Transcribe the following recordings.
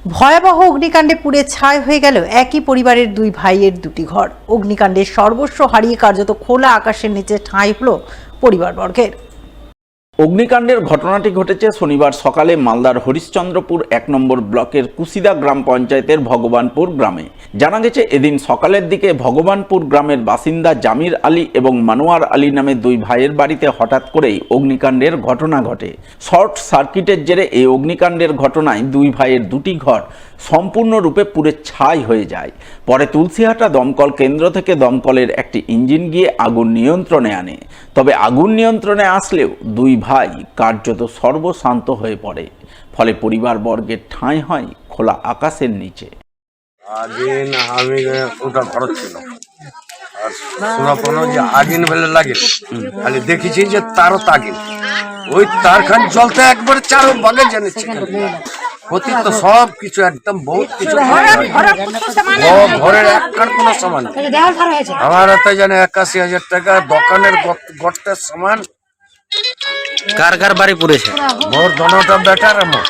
ভয়াবহ অগ্নিকাণ্ডে পুড়ে ছাই হয়ে গেল একই পরিবারের দুই ভাইয়ের দুটি ঘর। অগ্নিকাণ্ডে সর্বস্ব হারিয়ে কার্যত খোলা আকাশের নিচে ঠাঁই হলো পরিবারবর্গের। অগ্নিকাণ্ডের ঘটনাটি ঘটেছে শনিবার সকালে মালদার হরিশ্চন্দ্রপুর ১ নম্বর ব্লকের কুশিদা গ্রাম পঞ্চায়েতের ভগবানপুর গ্রামে। জানা গেছে এদিন সকালের দিকে ভগবানপুর গ্রামের বাসিন্দা জামির আলী এবং মানোয়ার আলী নামে দুই ভাইয়ের বাড়িতে হঠাৎ করেই অগ্নিকাণ্ডের ঘটনা ঘটে। শর্ট সার্কিটের জেরে এই অগ্নিকাণ্ডের ঘটনায় দুই ভাইয়ের দুটি ঘর সম্পূর্ণরূপে পুড়ে ছাই হয়ে যায়। পরে তুলসীহাটা দমকল কেন্দ্র থেকে দমকলের একটি ইঞ্জিন গিয়ে আগুন নিয়ন্ত্রণে আনে। তবে আগুন নিয়ন্ত্রণে আসলেও দুই ভাই কার্যত সর্বশান্ত হয়ে পড়ে। ফলে পরিবারবর্গের ঠাঁই হয় খোলা আকাশের নিচে। আগুন আমি ওটা ঘর ছিল আর শোনা পড়লো যে আগুন বেলে লাগে, খালি দেখেছি যে তারও তাগিন ওই তারখান জ্বলতে একবার চারো বাগে জেনেছে ক্ষতি তো সব কিছু একদম বহুত কিছু ঘরের একখান কোনো সামান আমার হাতে জানে ৮১,০০০ টাকা দোকানের গর্তের সামান। কার কার বাড়ি পড়েছে? মোর দোনোটা বেটার আমার।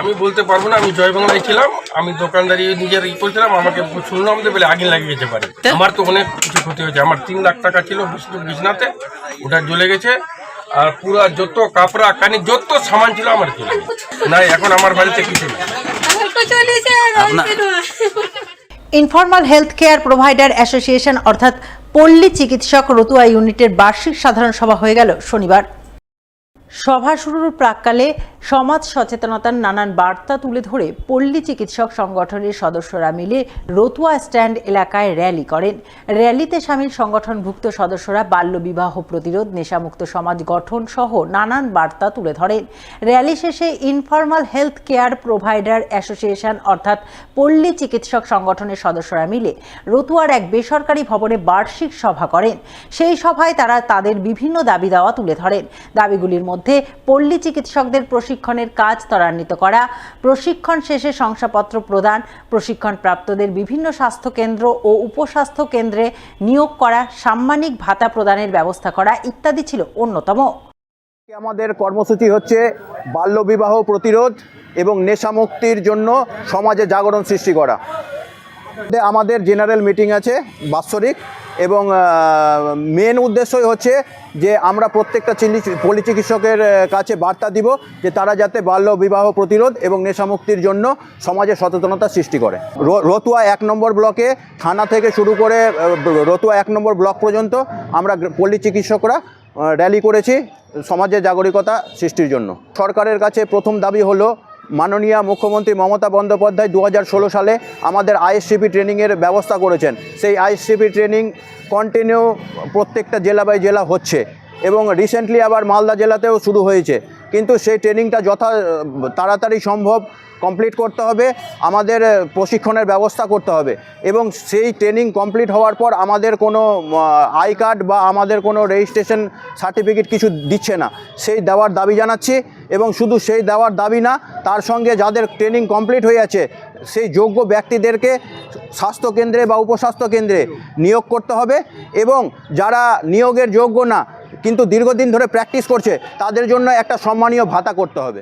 আমি বলতে পারবো না, আমি জয় বাংলায় ছিলাম, আমি দোকানদারি নিজের করছিলাম, আমাকে শুনলাম যে বলে আগুন লাগিয়ে যেতে পারে। আমার তো অনেক কিছু ক্ষতি হয়েছে, আমার ৩ লাখ টাকা ছিল বিছনাতে, ওটা জ্বলে গেছে। আর পুরা যত কাপড়া কানি যত সামান ছিল আমার চলে গেছে। নাই এখন আমার বাড়িতে কিছু নেই। Informal health care provider association অর্থাৎ পল্লী চিকিৎসক রতুয়া ইউনিটের বার্ষিক সাধারণ সভা হয়ে গেল শনিবার। সভা শুরুর প্রাক্কালে সমাজ সচেতনতার নানান বার্তা তুলে ধরে পল্লী চিকিৎসক সংগঠনের সদস্যরা মিলে রতুয়া স্ট্যান্ড এলাকায় র্যালি করেন। র্যালিতে সামিল সংগঠনভুক্ত সদস্যরা বাল্যবিবাহ প্রতিরোধ, নেশামুক্ত সমাজ গঠন সহ নানান বার্তা তুলে ধরেন। র্যালি শেষে informal health care provider association অর্থাৎ পল্লী চিকিৎসক সংগঠনের সদস্যরা মিলে রতুয়ার এক বেসরকারি ভবনে বার্ষিক সভা করেন। সেই সভায় তারা তাদের বিভিন্ন দাবি দাওয়া তুলে ধরেন। দাবিগুলির মধ্যে পল্লী চিকিৎসকদের প্রশিক্ষণের কাজ ত্বরান্বিত করা, প্রশিক্ষণ শেষে শংসাপত্র প্রদান, প্রশিক্ষণ প্রাপ্তদের বিভিন্ন স্বাস্থ্য কেন্দ্র ও উপস্বাস্থ্য কেন্দ্রে নিয়োগ করা, সাম্মানিক ভাতা প্রদানের ব্যবস্থা করা ইত্যাদি ছিল অন্যতম। আমাদের কর্মসূচি হচ্ছে বাল্যবিবাহ প্রতিরোধ এবং নেশামুক্তির জন্য সমাজে জাগরণ সৃষ্টি করা। আমাদের জেনারেল মিটিং আছে বাৎসরিক, এবং মেন উদ্দেশ্যই হচ্ছে যে আমরা প্রত্যেকটা পল্লী চিকিৎসকের কাছে বার্তা দিব যে তারা যাতে বাল্য বিবাহ প্রতিরোধ এবং নেশামুক্তির জন্য সমাজে সচেতনতা সৃষ্টি করে। রতুয়া ১ নম্বর ব্লকে থানা থেকে শুরু করে রতুয়া ১ নম্বর ব্লক পর্যন্ত আমরা পল্লী চিকিৎসকরা র্যালি করেছি সমাজে জাগরিকতা সৃষ্টির জন্য। সরকারের কাছে প্রথম দাবি হলো মাননীয় মুখ্যমন্ত্রী মমতা বন্দ্যোপাধ্যায় ২০১৬ সালে আমাদের আইএসসিপি ট্রেনিংয়ের ব্যবস্থা করেছেন। সেই আইএসসিপি ট্রেনিং কন্টিনিউ প্রত্যেকটা জেলা বাই জেলা হচ্ছে এবং রিসেন্টলি আবার মালদা জেলাতেও শুরু হয়েছে, কিন্তু সেই ট্রেনিংটা তাড়াতাড়ি সম্ভব কমপ্লিট করতে হবে, আমাদের প্রশিক্ষণের ব্যবস্থা করতে হবে এবং সেই ট্রেনিং কমপ্লিট হওয়ার পর আমাদের কোনো আই কার্ড বা আমাদের কোনো রেজিস্ট্রেশন সার্টিফিকেট কিছু দিচ্ছে না, সেই দেওয়ার দাবি জানাচ্ছি। এবং শুধু সেই দেওয়ার দাবি না, তার সঙ্গে যাদের ট্রেনিং কমপ্লিট হয়ে আছে সেই যোগ্য ব্যক্তিদেরকে স্বাস্থ্যকেন্দ্রে বা উপস্বাস্থ্য কেন্দ্রে নিয়োগ করতে হবে এবং যারা নিয়োগের যোগ্য না কিন্তু দীর্ঘদিন ধরে প্র্যাকটিস করছে তাদের জন্য একটা সম্মানীয় ভাতা করতে হবে।